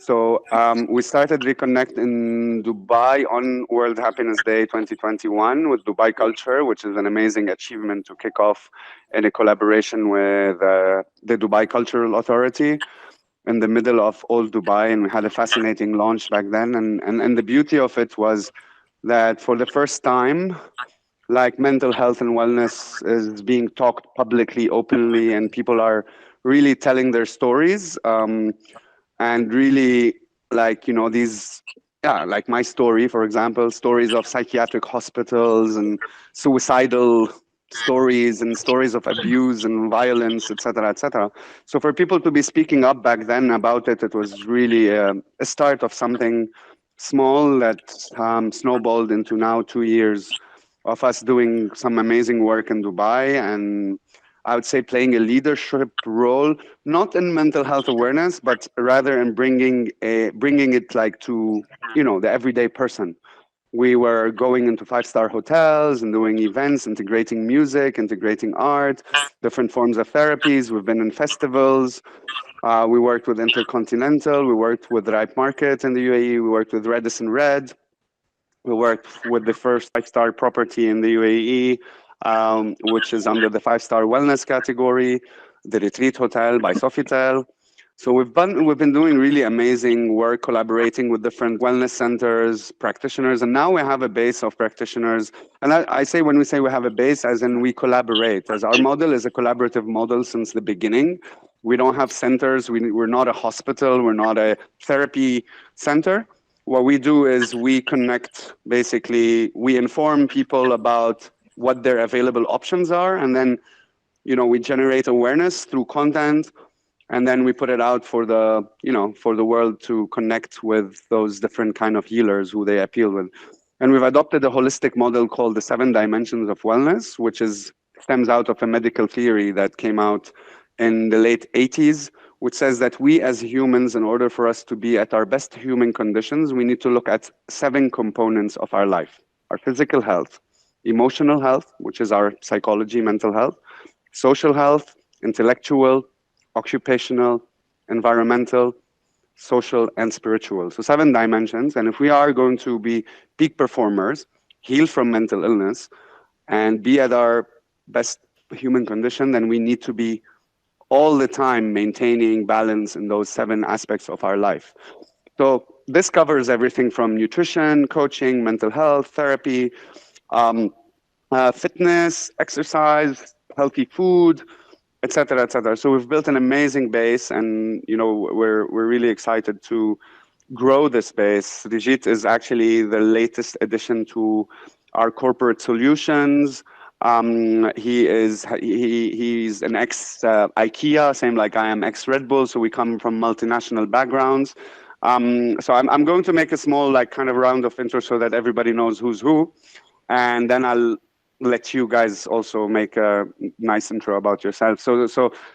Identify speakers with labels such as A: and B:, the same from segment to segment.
A: So we started Reconnect in Dubai on World Happiness Day 2021 with Dubai Culture, which is an amazing achievement to kick off in a collaboration with the Dubai Cultural Authority in the middle of old Dubai. And we had a fascinating launch back then. And the beauty of it was that for the first time, like mental health and wellness is being talked publicly, openly, and people are really telling their stories. And really, like, these, yeah, like my story, for example, stories of psychiatric hospitals and suicidal stories and stories of abuse and violence, etc., etc. So for people to be speaking up back then about it, it was really a start of something small that snowballed into now 2 years of us doing some amazing work in Dubai, and I would say playing a leadership role, not in mental health awareness, but rather in bringing it like to the everyday person. We were going into five-star hotels and doing events, integrating music, integrating art, different forms of therapies. We've been in festivals. We worked with Intercontinental. We worked with Ripe Market in the UAE. We worked with Redison Red. We worked with the first five-star property in the UAE, which is under the five-star wellness category, the Retreat Hotel by Sofitel. So we've been doing really amazing work, collaborating with different wellness centers, practitioners, and now we have a base of practitioners. And I say when we say we have a base, as in we collaborate, as our model is a collaborative model since the beginning. We don't have centers. We're not a hospital. We're not a therapy center. What we do is we connect, basically, we inform people about what their available options are, and then we generate awareness through content, and then we put it out for the world to connect with those different kind of healers who they appeal with. And we've adopted a holistic model called the 7 dimensions of wellness, which stems out of a medical theory that came out in the late 80s, which says that we as humans, in order for us to be at our best human conditions, we need to look at 7 components of our life: our physical health, emotional health, which is our psychology, mental health, social health, intellectual, occupational, environmental, social, and spiritual. So 7 dimensions. And if we are going to be peak performers, heal from mental illness, and be at our best human condition, then we need to be all the time maintaining balance in those 7 aspects of our life. So this covers everything from nutrition, coaching, mental health, therapy, fitness, exercise, healthy food, etc., etc. So we've built an amazing base, and we're really excited to grow this base. Rigit is actually the latest addition to our corporate solutions. He's an ex IKEA, same like I am ex Red Bull. So we come from multinational backgrounds. So I'm going to make a small kind of round of intro so that everybody knows who's who, and then I'll let you guys also make a nice intro about yourself. So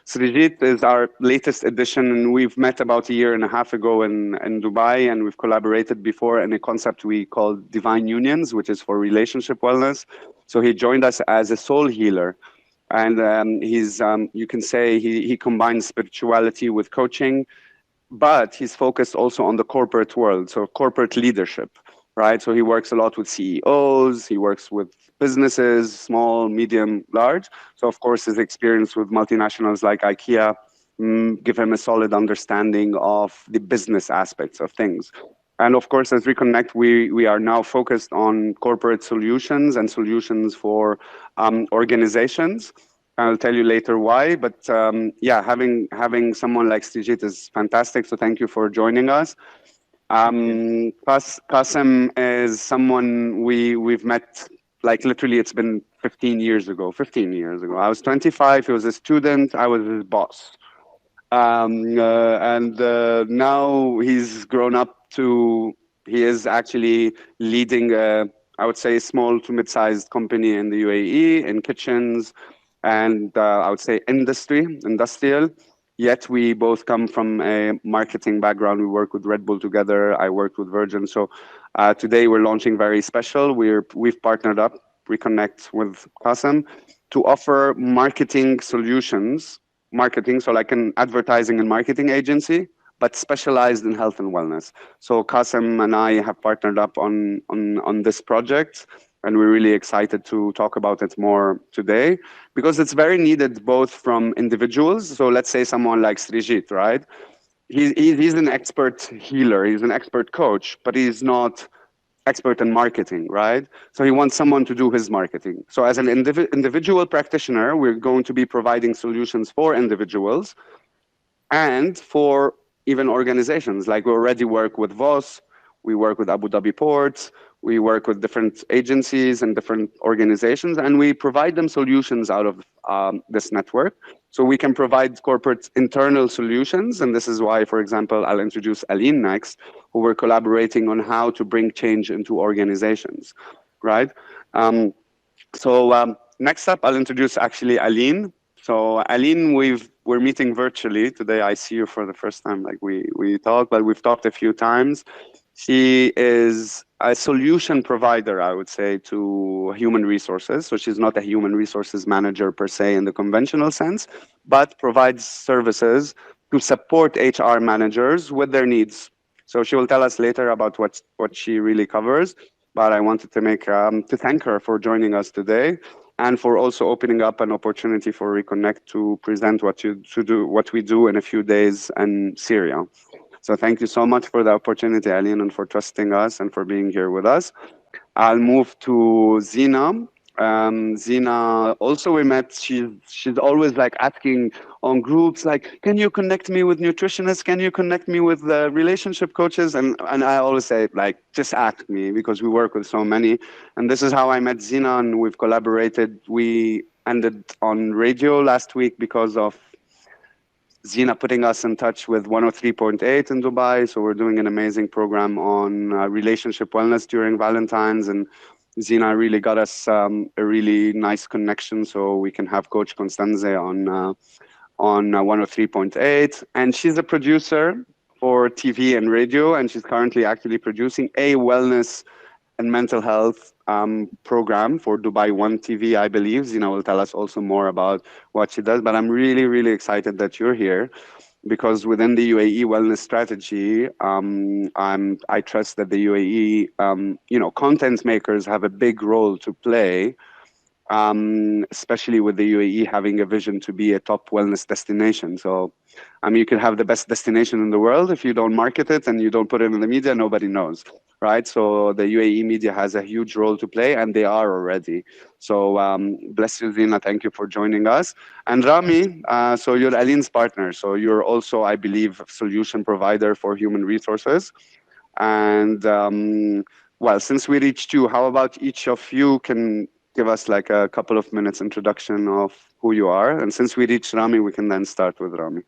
A: Srijit is our latest addition, and we've met about a year and a half ago in Dubai, and we've collaborated before in a concept we call Divine Unions, which is for relationship wellness. So he joined us as a soul healer, and he's you can say he combines spirituality with coaching, but he's focused also on the corporate world, so corporate leadership, right? So he works a lot with CEOs, he works with businesses, small, medium, large. So of course his experience with multinationals like IKEA give him a solid understanding of the business aspects of things. And of course, as Reconnect, we are now focused on corporate solutions and solutions for organizations. I'll tell you later why, but yeah, having someone like Srijit is fantastic. So thank you for joining us. Qasim is someone we've met, like literally it's been 15 years ago. 15 years ago, I was 25. He was a student. I was his boss. And now he's grown up to, he is actually leading I would say small to mid-sized company in the UAE in kitchens and I would say industrial. Yet we both come from a marketing background. We work with Red Bull together. I worked with Virgin. So today we're launching very special. We've partnered up, Reconnect with Qasim, to offer marketing solutions. Marketing, so like an advertising and marketing agency, but specialized in health and wellness. So Qasim and I have partnered up on this project, and we're really excited to talk about it more today because it's very needed both from individuals. So let's say someone like Srijit, right? He's an expert healer, he's an expert coach, but he's not expert in marketing, right? So he wants someone to do his marketing. So as an individual practitioner, we're going to be providing solutions for individuals and for even organizations. Like we already work with VOS, we work with Abu Dhabi Ports, we work with different agencies and different organizations, and we provide them solutions out of this network. So we can provide corporate internal solutions, and this is why, for example, I'll introduce Aline next, who we're collaborating on how to bring change into organizations, right? Next up, I'll introduce actually Aline. So Aline, we're meeting virtually today. I see you for the first time, like we talked, but we've talked a few times. She is a solution provider, I would say, to human resources. So she's not a human resources manager per se in the conventional sense, but provides services to support HR managers with their needs. So she will tell us later about what she really covers. But I wanted to to thank her for joining us today, and for also opening up an opportunity for Reconnect to present what we do in a few days in Syria. So thank you so much for the opportunity, Aline, and for trusting us and for being here with us. I'll move to Zina. Zina, also we met, she's always like asking on groups, like, can you connect me with nutritionists? Can you connect me with relationship coaches? And I always say, like, just ask me, because we work with so many. And this is how I met Zina, and we've collaborated. We ended on radio last week because of Zina putting us in touch with 103.8 in Dubai. So we're doing an amazing program on relationship wellness during Valentine's, and Zina really got us a really nice connection, so we can have Coach Constanze on 103.8. And she's a producer for TV and radio, and she's currently actually producing a wellness and mental health program for Dubai One TV, I believe. Zina will tell us also more about what she does, but I'm really, really excited that you're here, because within the UAE wellness strategy, I trust that the UAE, content makers have a big role to play, especially with the UAE having a vision to be a top wellness destination. So, you can have the best destination in the world. If you don't market it and you don't put it in the media, nobody knows, right? So the UAE media has a huge role to play, and they are already. So bless you, Zina. Thank you for joining us. And Rami, so you're Aline's partner. So you're also, I believe, a solution provider for human resources. And well, since we reached you, how about each of you can give us like a couple of minutes introduction of who you are? And since we reached Rami, we can then start with Rami.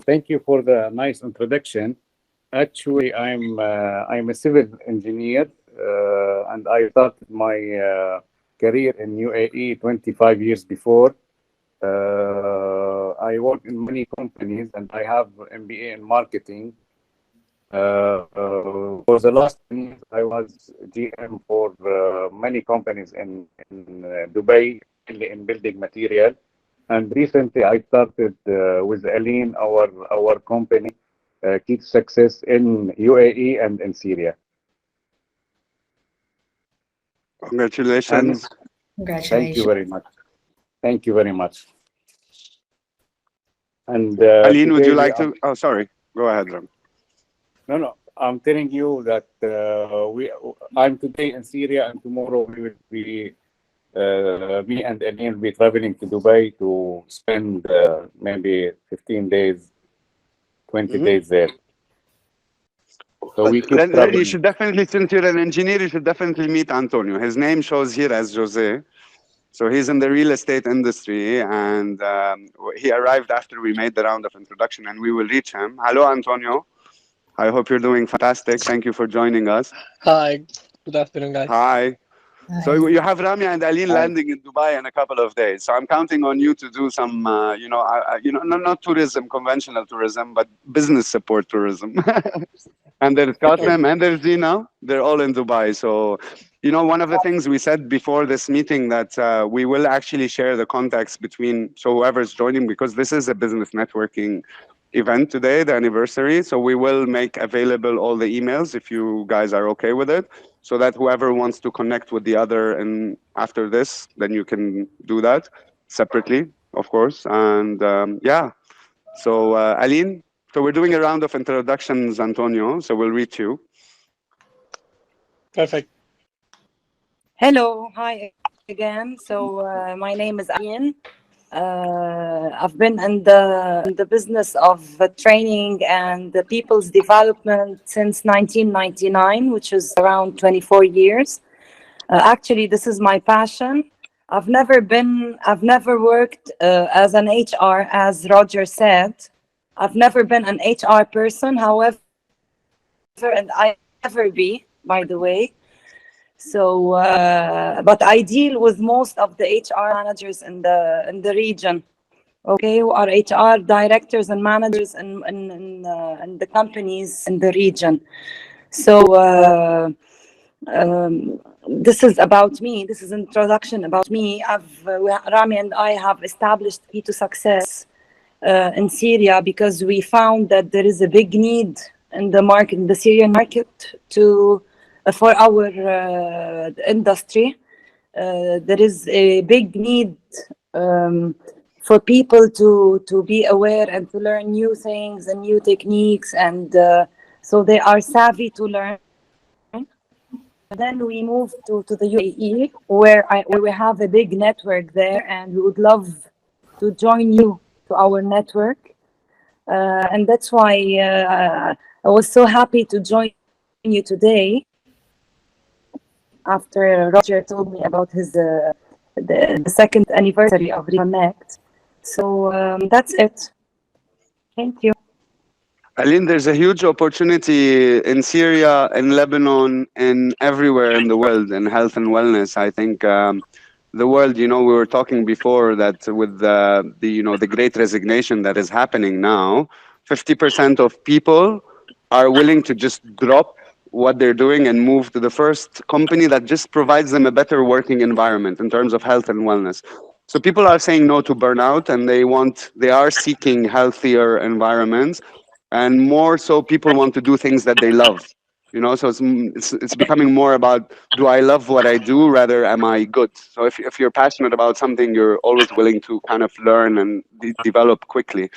B: Thank you for the nice introduction. Actually, I'm a civil engineer, and I started my career in UAE 25 years before. I work in many companies, and I have MBA in marketing. For the last 10 years, I was GM for many companies in Dubai, in building material. And recently, I started with Aline, our company, Keep Success in UAE and in Syria.
A: Congratulations.
C: Congratulations.
B: Thank you very much. Thank you very much. And
A: Aline, would you like to? Oh, sorry. Go ahead, Ram.
B: No. I'm telling you that I'm today in Syria, and tomorrow we will be. Me and Aline will be traveling to Dubai to spend maybe 15 days, 20 days there. So we keep traveling.
A: You should definitely, since you're an engineer, you should definitely meet Antonio. His name shows here as Jose. So he's in the real estate industry, and he arrived after we made the round of introduction, and we will reach him. Hello, Antonio. I hope you're doing fantastic. Thank you for joining us.
D: Hi. Good afternoon, guys.
A: Hi. So you have Rami and Aline landing in Dubai in a couple of days. So I'm counting on you to do some, not tourism, conventional tourism, but business support tourism. And there's Qasim and there's Zina. They're all in Dubai. So, one of the things we said before this meeting that we will actually share the contacts between, so whoever's joining, because this is a business networking event today, the anniversary. So we will make available all the emails if you guys are okay with it, so that whoever wants to connect with the other and after this, then you can do that separately, of course. And yeah, so Aline, so we're doing a round of introductions, Antonio. So we'll reach you.
D: Perfect.
C: Hello, hi again. So my name is Aline. I've been in the business of training and the people's development since 1999, which is around 24 years. Actually, this is my passion. I've never worked as an HR, as Roger said. I've never been an HR person, however, and I never be, by the way. So, but I deal with most of the HR managers in the region, okay, who are HR directors and managers in the companies in the region. So this is about me. This is introduction about me. Rami and I have established Key to Success in Syria because we found that there is a big need in the market, in the Syrian market, for our industry. There is a big need for people to be aware and to learn new things and new techniques, and so they are savvy to learn. Then we moved to the UAE, where we have a big network there, and we would love to join you to our network. And that's why I was so happy to join you today, after Roger told me about his the second anniversary of Reconnect. So that's it. Thank you.
A: Aline, there's a huge opportunity in Syria, in Lebanon, and everywhere in the world in health and wellness. I think the world, we were talking before that with the great resignation that is happening now, 50% of people are willing to just drop what they're doing and move to the first company that just provides them a better working environment in terms of health and wellness. So people are saying no to burnout, and they are seeking healthier environments, and more so people want to do things that they love. So it's becoming more about, do I love what I do, rather am I good? So if you're passionate about something, you're always willing to kind of learn and develop quickly.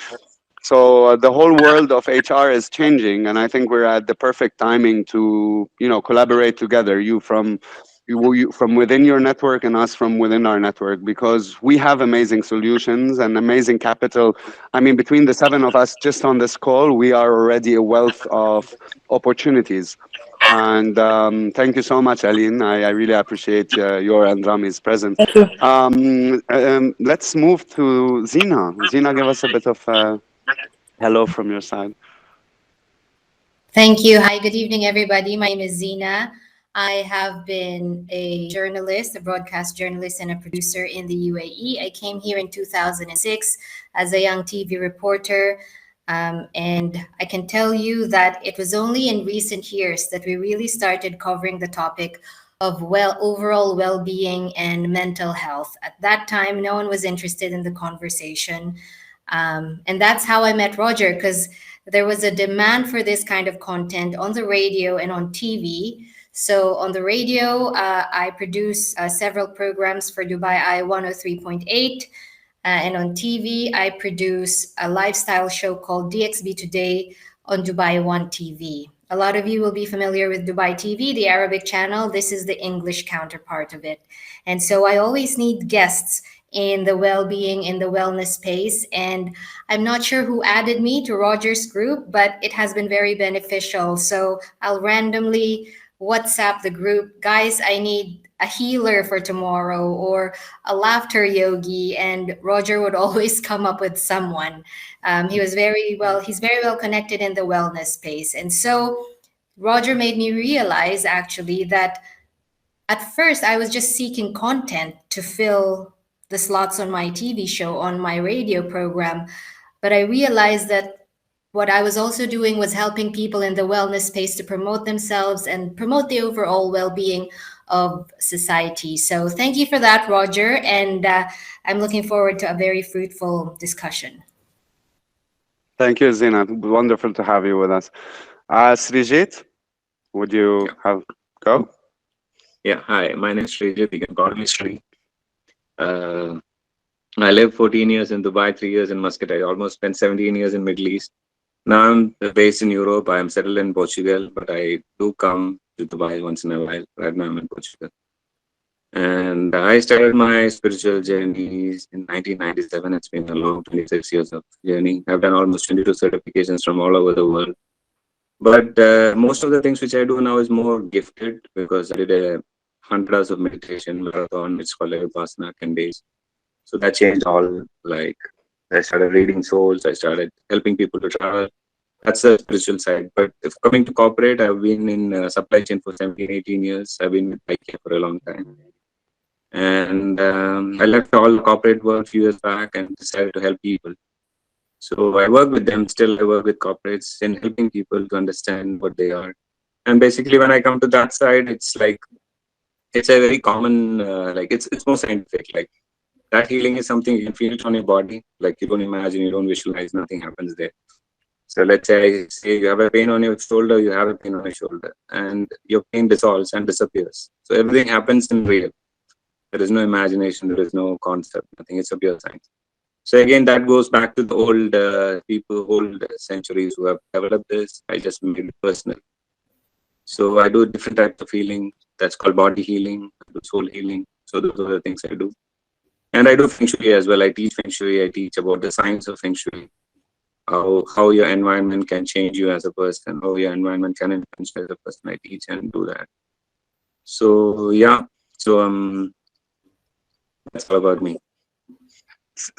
A: So the whole world of HR is changing, and I think we're at the perfect timing to collaborate together. You from within your network and us from within our network, because we have amazing solutions and amazing capital. I mean, between the 7 of us just on this call, we are already a wealth of opportunities. And thank you so much, Aline. I really appreciate your and Rami's presence.
C: Thank you.
A: Let's move to Zina. Zina, give us a bit of hello from your side.
E: Thank you. Hi, good evening, everybody. My name is Zina. I have been a journalist, a broadcast journalist, and a producer in the UAE. I came here in 2006 as a young TV reporter. And I can tell you that it was only in recent years that we really started covering the topic of overall well-being and mental health. At that time, no one was interested in the conversation. And that's how I met Roger, because there was a demand for this kind of content on the radio and on TV. So on the radio, I produce several programs for Dubai Eye 103.8. And on TV, I produce a lifestyle show called DXB Today on Dubai One TV. A lot of you will be familiar with Dubai TV, the Arabic channel. This is the English counterpart of it. And so I always need guests in the well-being, in the wellness space. And I'm not sure who added me to Roger's group, but it has been very beneficial. So I'll randomly WhatsApp the group, guys, I need a healer for tomorrow or a laughter yogi, and Roger would always come up with someone. He's very well connected in the wellness space. And so Roger made me realize actually that at first I was just seeking content to fill the slots on my TV show, on my radio program. But I realized that what I was also doing was helping people in the wellness space to promote themselves and promote the overall well-being of society. So thank you for that, Roger. And I'm looking forward to a very fruitful discussion.
A: Thank you, Zina. Wonderful to have you with us. Srijit, would you have go?
F: Yeah, hi, my name is Srijit. You can call me Sri. I lived 14 years in Dubai, 3 years in Muscat. I almost spent 17 years in Middle East. Now I'm based in Europe. I am settled in Portugal, but I do come to Dubai once in a while. Right now I'm in Portugal. And I started my spiritual journeys in 1997. It's been a long 26 years of journey. I've done almost 22 certifications from all over the world. But most of the things which I do now is more gifted because I did 100 hours of meditation marathon. It's called Vipassana 10 days. So that changed all. Like I started reading souls. I started helping people to travel. That's the spiritual side. But if coming to corporate, I've been in supply chain for 17, 18 years. I've been with IKEA for a long time. And I left all the corporate work a few years back and decided to help people. So I work with them. Still, I work with corporates in helping people to understand what they are. And basically, when I come to that side, it's like it's a very common, like it's more scientific. Like that healing is something you can feel it on your body. Like you don't imagine, you don't visualize, nothing happens there. So let's say you have a pain on your shoulder, you have a pain on your shoulder, and your pain dissolves and disappears. So everything happens in real. There is no imagination, there is no concept, nothing. It's a pure science. So again, that goes back to the old people, old centuries who have developed this. I just made it personal. So I do different types of healing. That's called body healing, I do soul healing. So those are the things I do. And I do Feng Shui as well. I teach Feng Shui. I teach about the science of Feng Shui. How your environment can change you as a person, how your environment can influence you as a person. I teach and do that. So yeah. So that's all about me.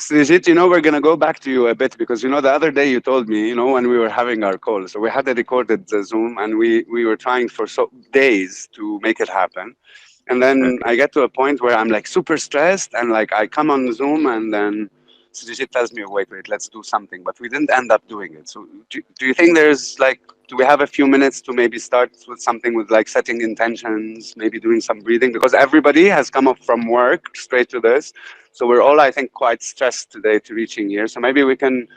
A: Srijit, we're going to go back to you a bit because, the other day you told me, when we were having our call, so we had a recorded Zoom and we were trying for days to make it happen. And then I get to a point where I'm like super stressed and like I come on Zoom and then Srijit tells me, wait, let's do something. But we didn't end up doing it. So do you think there's do we have a few minutes to maybe start with something with like setting intentions, maybe doing some breathing? Because everybody has come up from work straight to this. So we're all, I think, quite stressed today to reaching here. So maybe we can,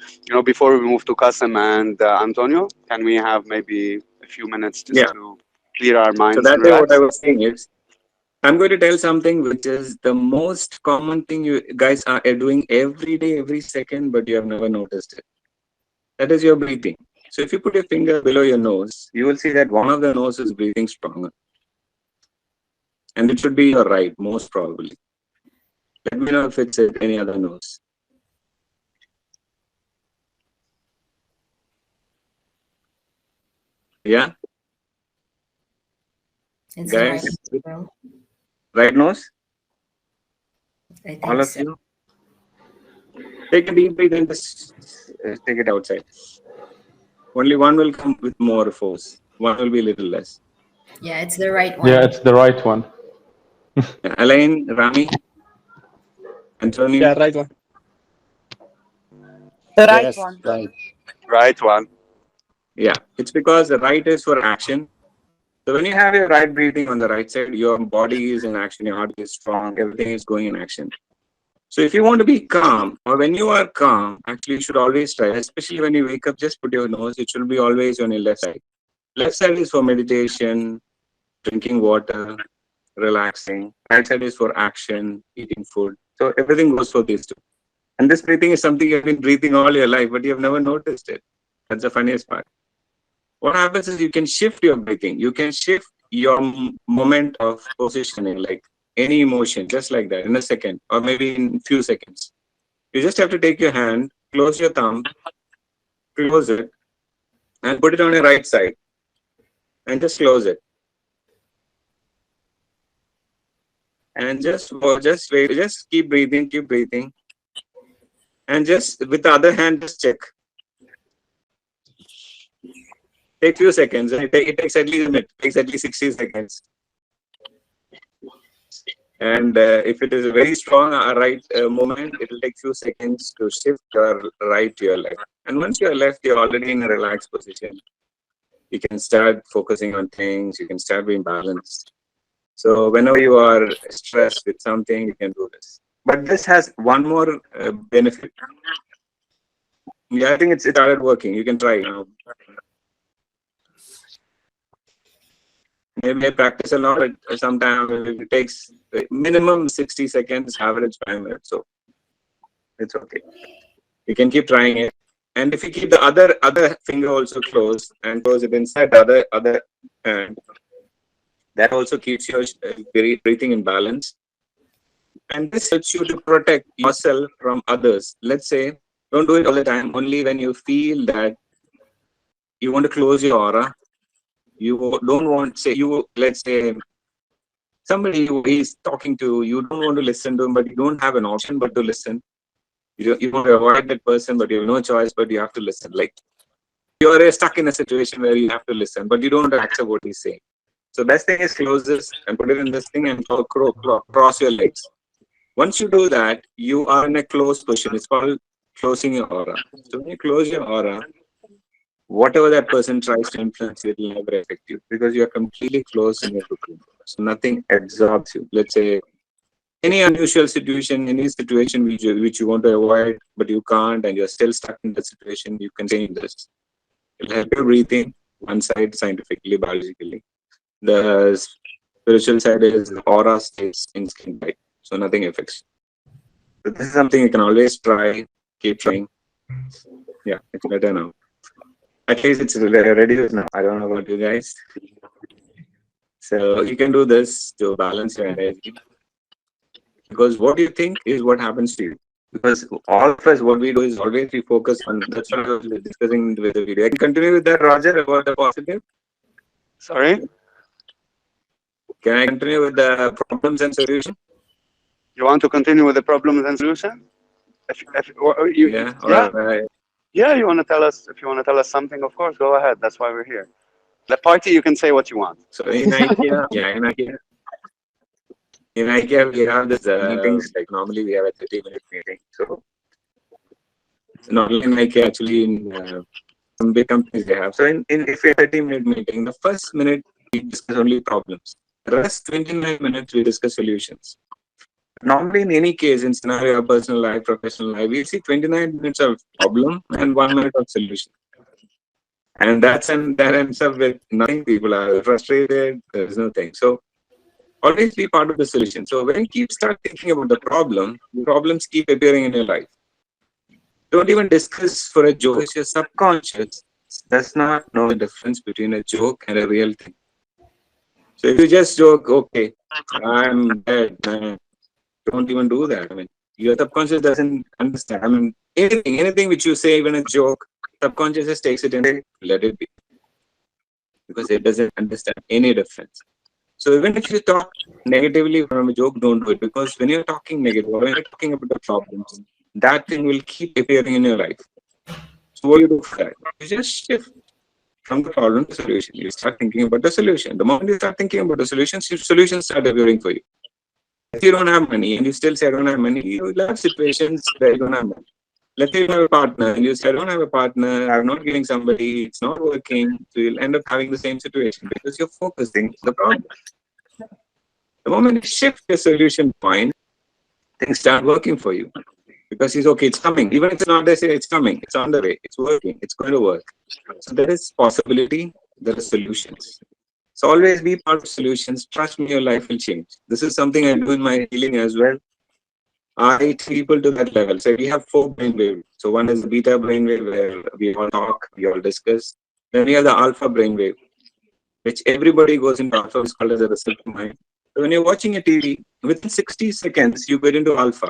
A: before we move to Qasim and Antonio, can we have maybe a few minutes just to clear our minds?
F: So that's what I was saying is, I'm going to tell something which is the most common thing you guys are doing every day, every second, but you have never noticed it. That is your breathing. So if you put your finger below your nose, you will see that one of the nose is breathing stronger. And it should be your right, most probably. Let me know if it's any other nose. Yeah?
E: It's
F: Guys,
E: right.
F: Right nose?
E: I think
F: All of
E: so.
F: you? Take a deep breath and just take it outside. Only one will come with more force. One will be a little less.
E: Yeah, it's the right one.
G: Yeah, it's the right one.
F: Alain, Rami, Antonio?
D: Yeah, right one.
C: The right one.
A: Right one.
F: Yeah, it's because the right is for action. So when you have your right breathing on the right side, your body is in action, your heart is strong, everything is going in action. So if you want to be calm, or when you are calm, actually you should always try, especially when you wake up, just put your nose, it should be always on your left side. Left side is for meditation, drinking water, relaxing. Right side is for action, eating food. So everything goes for these two. And this breathing is something you've been breathing all your life, but you've never noticed it. That's the funniest part. What happens is you can shift your breathing. You can shift your moment of positioning, like any emotion, just like that, in a second, or maybe in a few seconds. You just have to take your hand, close your thumb, close it, and put it on your right side. And just close it. And just wait, just keep breathing, and just with the other hand, just check. Take few seconds. It takes at least a minute. It takes at least 60 seconds. And if it is a very strong right movement, it will take few seconds to shift your right to your left. And once you are left, you're already in a relaxed position. You can start focusing on things. You can start being balanced. So whenever you are stressed with something, you can do this. But this has one more benefit. Yeah, I think it started working. You can try now. Maybe I practice a lot, but sometimes it takes minimum 60 seconds, average 5 minutes. So it's okay. You can keep trying it. And if you keep the other finger also closed and close it inside the other hand, that also keeps your breathing in balance. And this helps you to protect yourself from others. Let's say, don't do it all the time. Only when you feel that you want to close your aura, you don't want, say, let's say, somebody who is talking to you don't want to listen to him, but you don't have an option but to listen. You want to avoid that person, but you have no choice, but you have to listen. Like, you're stuck in a situation where you have to listen, but you don't want to accept what he's saying. So best thing is close this and put it in this thing and cross your legs. Once you do that, you are in a closed position. It's called closing your aura. So when you close your aura, whatever that person tries to influence, it will never affect you because you are completely closed in your routine. So nothing absorbs you. Let's say any unusual situation, any situation which you want to avoid, but you can't, and you're still stuck in that situation, you can change this. It'll help your breathing, one side scientifically, biologically. The spiritual side is the aura stays in skin tight, so nothing affects. So this is something you can always try, keep trying. Yeah, it's better now. At least it's reduced now. I don't know about you guys. So you can do this to balance your energy. Because what you think is what happens to you. Because all of us, what we do is always we focus on, that's what I was discussing with the video. I can continue with that, Roger, about the positive?
A: Sorry?
F: Can I continue with the problems and solution?
A: You want to continue with the problems and solution? Yeah, you want to tell us, if you want to tell us something, of course, go ahead. That's why we're here. The party, you can say what you want.
F: So in IKEA, in IKEA, we have this meetings, like normally we have a 30-minute meeting. So not only in IKEA, actually in some big companies they have. So if we have a 30-minute meeting, the first minute we discuss only problems. The rest 29 minutes we discuss solutions. Normally in any case, in scenario of personal life, professional life, we see 29 minutes of problem and 1 minute of solution. And that ends up with nothing. People are frustrated, there's nothing. So always be part of the solution. So when you start thinking about the problems keep appearing in your life. Don't even discuss for a joke. Because your subconscious does not know the difference between a joke and a real thing. So if you just joke, okay, I'm dead, man. Don't even do that. I mean, your subconscious doesn't understand. I mean, anything which you say, even a joke, subconscious just takes it and let it be. Because it doesn't understand any difference. So even if you talk negatively from a joke, don't do it. Because when you're talking negative, or when you're talking about the problems, that thing will keep appearing in your life. So what do you do for that? You just shift from the problem to solution. You start thinking about the solution. The moment you start thinking about the solutions start appearing for you. If you don't have money and you still say I don't have money, you will have situations where you don't have money. Let's say you have a partner and you say I don't have a partner, I'm not getting somebody, it's not working, so you'll end up having the same situation because you're focusing on the problem. The moment you shift your solution point, things start working for you. Because he's okay, it's coming. Even if it's not, they say it's coming, it's on the way, it's working, it's going to work. So there is possibility, there are solutions. So always be part of solutions. Trust me, your life will change. This is something I do in my healing as well. I take people to that level. So we have 4 brainwaves. So one is the beta brainwave where we all talk, we all discuss. Then we have the alpha brainwave, which everybody goes into alpha, is called as a receptive mind. So when you're watching a TV, within 60 seconds, you get into alpha.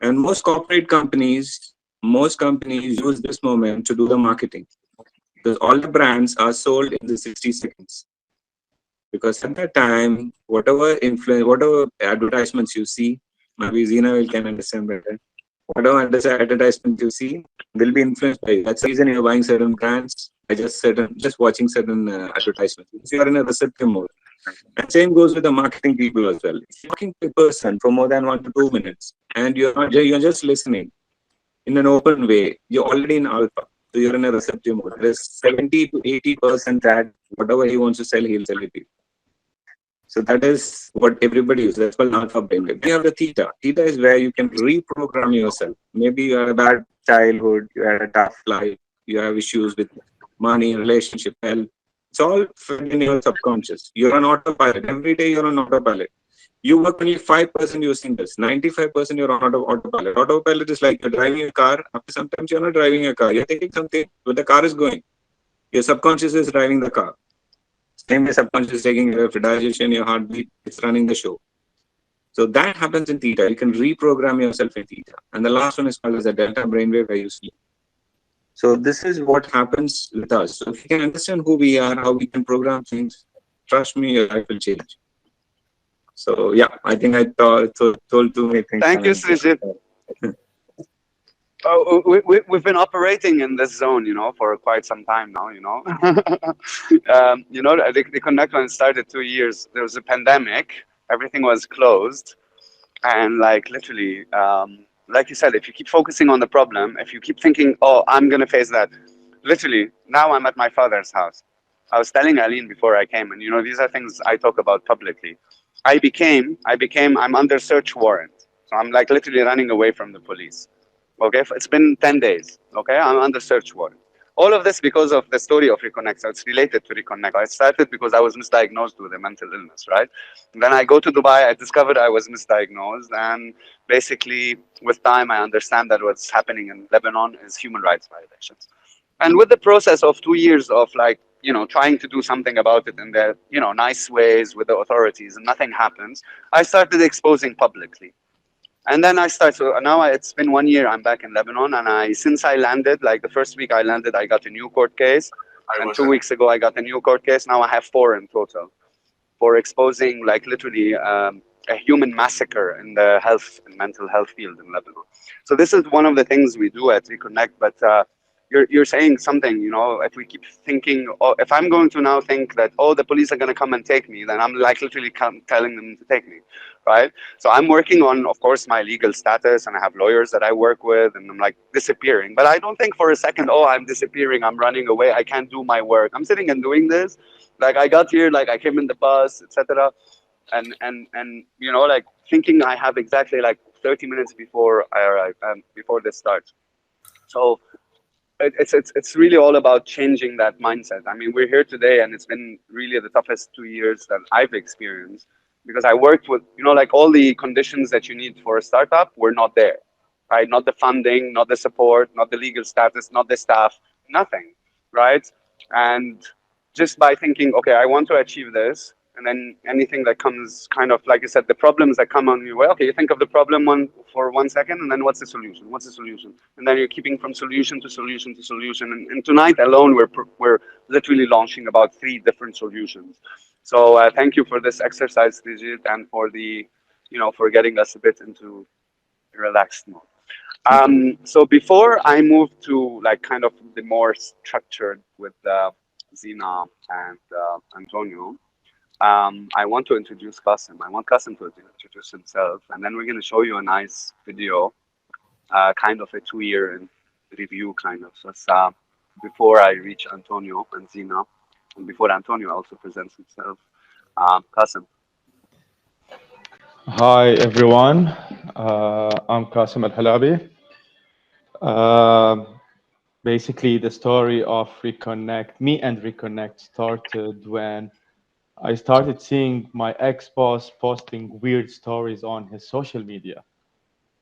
F: And most corporate companies, use this moment to do the marketing. Because all the brands are sold in the 60 seconds. Because at that time, whatever advertisements you see, maybe Zina can understand better. Whatever advertisements you see will be influenced by you. That's the reason you're buying certain brands by just watching certain advertisements. Because you are in a receptive mode. And same goes with the marketing people as well. If you're talking to a person for more than 1 to 2 minutes and you're just listening in an open way, you're already in alpha. So you're in a receptive mode. There's 70 to 80% that whatever he wants to sell, he'll sell it to you. So that is what everybody uses. That's called alpha brainwave. Then you have the theta. Theta is where you can reprogram yourself. Maybe you had a bad childhood, you had a tough life, you have issues with money, relationship, health. It's all fed in your subconscious. You're on autopilot. Every day you're on autopilot. You work only 5% using this. 95% you're on autopilot. Autopilot is like you're driving a car. After sometimes you're not driving a car. You're thinking something, but the car is going. Your subconscious is driving the car. Same way subconscious is taking care of your digestion, your heartbeat, it's running the show. So that happens in theta. You can reprogram yourself in theta. And the last one is called as a delta brainwave where you sleep. So this is what happens with us. So if you can understand who we are, how we can program things, trust me, your life will change. So yeah, I think I told too many things.
A: Thank you, Srijit. Oh, we've been operating in this zone, for quite some time now, the Connect when it started 2 years, there was a pandemic, everything was closed. And like literally, like you said, if you keep focusing on the problem, if you keep thinking, oh, I'm going to face that, literally, now I'm at my father's house. I was telling Aline before I came, and these are things I talk about publicly. I'm under search warrant. So I'm like literally running away from the police. Okay, it's been 10 days. Okay, I'm under search warrant. All of this because of the story of Reconnect. So it's related to Reconnect. I started because I was misdiagnosed with a mental illness, right? And then I go to Dubai, I discovered I was misdiagnosed. And basically, with time, I understand that what's happening in Lebanon is human rights violations. And with the process of 2 years of trying to do something about it in the, nice ways with the authorities and nothing happens, I started exposing publicly. And then so now it's been 1 year, I'm back in Lebanon, and since I landed, like the first week I landed, I got a new court case, and 2 weeks ago I got a new court case. Now I have 4 in total for exposing like literally a human massacre in the health and mental health field in Lebanon. So this is one of the things we do at Reconnect, but you're saying something, if we keep thinking, if I'm going to now think that, the police are going to come and take me, then I'm like literally telling them to take me, right? So I'm working on, of course, my legal status, and I have lawyers that I work with, and I'm like disappearing. But I don't think for a second, I'm disappearing, I'm running away, I can't do my work. I'm sitting and doing this. Like I got here, like I came in the bus, etc. And like thinking I have exactly like 30 minutes before I arrive, before this starts. So it's really all about changing that mindset. I mean, we're here today, and it's been really the toughest 2 years that I've experienced, because I worked with, like all the conditions that you need for a startup were not there, right? Not the funding, not the support, not the legal status, not the staff, nothing, right? And just by thinking, okay, I want to achieve this, and then anything that comes, kind of like you said, the problems that come on your way, okay, you think of the problem for 1 second, and then what's the solution? What's the solution? And then you're keeping from solution to solution to solution. And tonight alone, we're literally launching about 3 different solutions. So thank you for this exercise, Srijit, and for for getting us a bit into a relaxed mode. So before I move to like kind of the more structured with Zina and Antonio, I want to introduce Qasim. I want Qasim to introduce himself, and then we're going to show you a nice video, kind of a 2-year review, kind of. So it's, before I reach Antonio and Zina, and before Antonio also presents himself, Qasim.
G: Hi everyone, I'm Qasim Al-Halabi. Basically, the story of me and Reconnect started when I started seeing my ex-boss posting weird stories on his social media,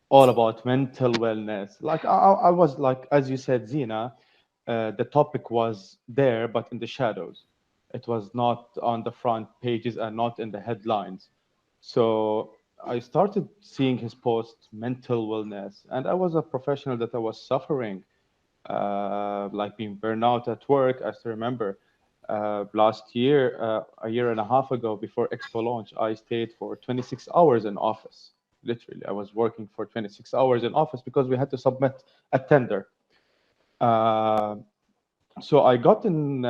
G: all about mental wellness. Like I was like, as you said, Zina, the topic was there, but in the shadows. It was not on the front pages and not in the headlines. So I started seeing his post, mental wellness, and I was a professional that I was suffering, like being burnout at work. I still remember last year, a year and a half ago, before Expo launch, I stayed for 26 hours in office. Literally, I was working for 26 hours in office because we had to submit a tender. So I got in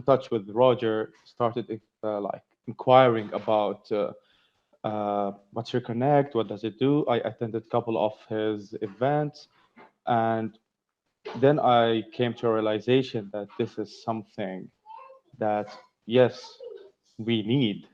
G: touch with Roger, started like inquiring about what's Reconnect, what does it do. I attended a couple of his events, and then I came to a realization that this is something that, yes, we need